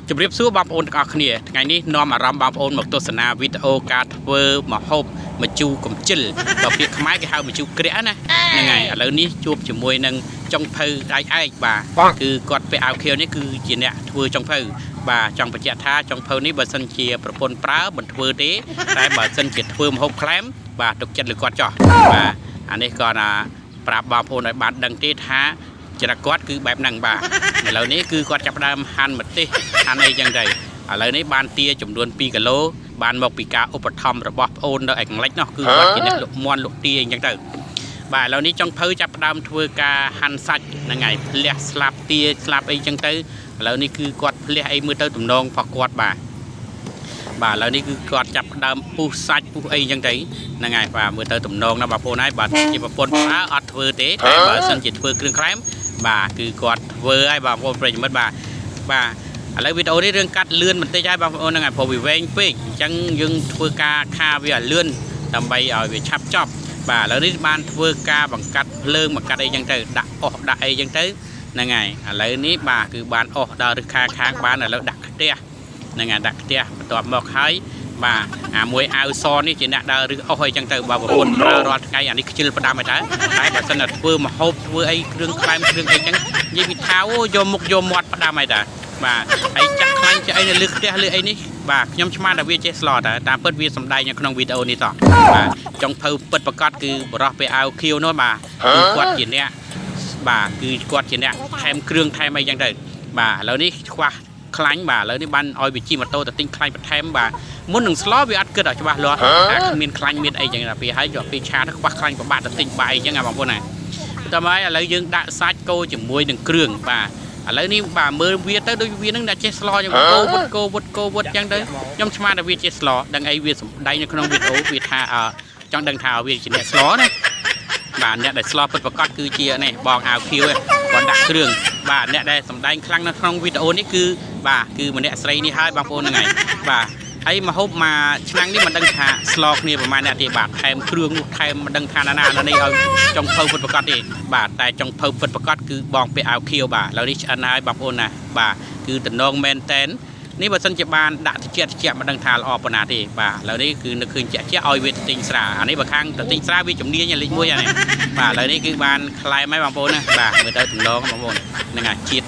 จุดเรียบสู้บางโอนกับគ្នាไงនេះនាំអារម្មណ៍បងប្អូនមកទស្សនាវីដេអូការធ្វើម្ហូបម្ជូរកំជិលដល់ពាក្យខ្មែរគេហៅម្ជូរក្រាក់ណាហ្នឹងហើយឥឡូវនេះជួបជាមួយនឹងចុងភៅដៃឯកបាទគឺគាត់ពាក់អាវខៀវនេះគឺជាអ្នកធ្វើចុងភៅបាទចង់បញ្ជាក់ថាចុងភៅនេះបើសិនជាប្រពន្ធប្រើមិនធ្វើទេតែបើសិនជាធ្វើម្ហូបក្លែមបាទទុកចិត្តលើគាត់ចោះបាទអានេះគាត់ប្រាប់បងប្អូនឲ្យបានដឹងទេថាចរិតគាត់គឺបែបហ្នឹងបាទឥឡូវនេះគឺគាត់ចាប់ផ្ដើមហាន់ម្ទេសហាន់អីចឹងទៅឥឡូវនេះបានទាចំនួន2គីឡូបានមកពីការឧបត្ថម្ភរបស់ប្អូននៅឯកន្លែងនោះគឺគាត់ជាអ្នកលក់មន់លក់ទាអញ្ចឹងទៅបាទឥឡូវនេះចុងភៅចាប់ផ្ដើមធ្វើការហាន់សាច់ហ្នឹងហើយផ្លះស្លាប់ទាស្លាប់អីចឹងទៅឥឡូវនេះគឺគាត់ផ្លះអីមើលទៅទំនងរបស់គាត់បាទឥឡូវនេះគឺគាត់ចាប់ផ្ដើមពុះសាច់ពុះអីចឹងទៅហ្នឹងហើយបាទមើលទៅទំនងណាបងប្អូនហើយបាទជាប្រពន្ធប្រើអត់ធ្វើទេតែបើសិនជាធ្វើគ្រឿងក្លែមបាទគឺគាត់ធ្វើហើយបងប្អូនប្រិយមិត្តបាទឥឡូវវីដេអូនេះរឿងកាត់លឿនបន្តិចហើយបងប្អូនហ្នឹងហើយព្រោះវាវែងពេកអញ្ចឹងយើងធ្វើការខាវាឲ្យលឿនដើម្បីឲ្យវាឆាប់ចប់បាទឥឡូវនេះបានធ្វើការបង្កាត់ភ្លើងបង្កាត់អីចឹងទៅដាក់អុសដាក់អីចឹងទៅហ្នឹងហើយឥឡូវនេះបាទគឺបានអុសដល់រឹសខាងបានឥឡូវដាក់ខ្ទះហ្នឹងហើយដាក់ខ្ទះបន្ទាប់មកហើយបាទអាមួយអាវសនេះជាអ្នកដើររឹសអុសអីចឹងទៅបើប្រពន្ធប្រើរាល់ថ្ងៃអានេះខ្ជិលផ្ដាំឲ្យតែបើសិនតែធ្វើម្ហូបធ្វើអីគ្រឿងក្លែមគ្រឿងអីចឹងនិយាយពីថាអូយកមុខយកមាត់ផ្ដាំឲ្យតែបាទហើយចាក់ខ្លាញ់ចាក់អីនៅលើខ្ទះលើអីនេះបាទខ្ញុំឆ្មានតែវាចេះស្លតែតាមពិតវាសំដែងនៅក្នុងវីដេអូនេះតោះបាទចុងភៅពិតប្រកបគឺបរោះពេលអាវខៀវនោះបាទគឺគាត់ជាអ្នកបាទគឺគាត់ជាអ្នកថែមគ្រឿងថែមអីចឹងទៅបាទឥឡូវនេះខ្វះខ្លាញ់បាទឥឡូវនេះបានឲ្យវិជីម៉ូតូទៅទិញខ្លាញ់បន្ថែមបាទមុននឹងស្លវាអត់គិតឲ្យច្បាស់លាស់តែគ្មានខ្លាញ់មានអីចឹងដល់ពេលហើយយកពេលឆាទៅខ្វះខ្លាញ់ប្របាក់ទៅទិញបាយអញ្ចឹងបងប្អូនណាតែមកឥឡូវយើងដាក់សាច់កូរជាមួយនឹងគ្រឿងបាទឥឡូវនេះបាទមើលវាទៅដូចវានឹងអ្នកចេះស្លចឹងកូរវុតចឹងទៅខ្ញុំឆ្មានតែវាចេះស្លដឹងអីវាសំដែងនៅក្នុងវីដេអូវាថាចង់ដឹងថាវាជាអ្នកស្លណាបាទអ្នកដែលស្លពិតប្រកបគឺជានេះបងអាវខៀវគាត់ដាក់គ្រឿងបាទអ្នកដែលសំដែងខ្លាំងនៅក្នុងវីដេអូនេះគឺបាទគឺម្នាក់ស្រីនេះហើយបងប្អូនហ្នឹងហើយបាទហើយមកហូបមកឆ្នាំងនេះមិនដឹងថាស្លគ្នាប្រហែលអ្នកទេបាទថែមគ្រឿងនោះថែមមិនដឹងថាណានេះឲ្យចុងភៅពិតប្រកបទេបាទតែចុងភៅពិតប្រកបគឺបងពាក់អាវខៀវបាទឥឡូវនេះឆ្អិនហើយបងប្អូនណាបាទគឺតំណងមែនតែននេះបើសិនជាបានដាក់ត្រជាក់មិនដឹងថាល្អប៉ុណ្ណាទេបាទឥឡូវនេះគឺនឹកឃើញជាក់ឲ្យវាទិញស្រាអានេះបើខាងទិញស្រាវាជំនាញលេខ1អានេះបាទឥឡូវនេះគឺបានខ្លែមហើយបងប្អូនណាបាទមើលទៅតំណងបងប្អូនហ្នឹងហើយជាតិ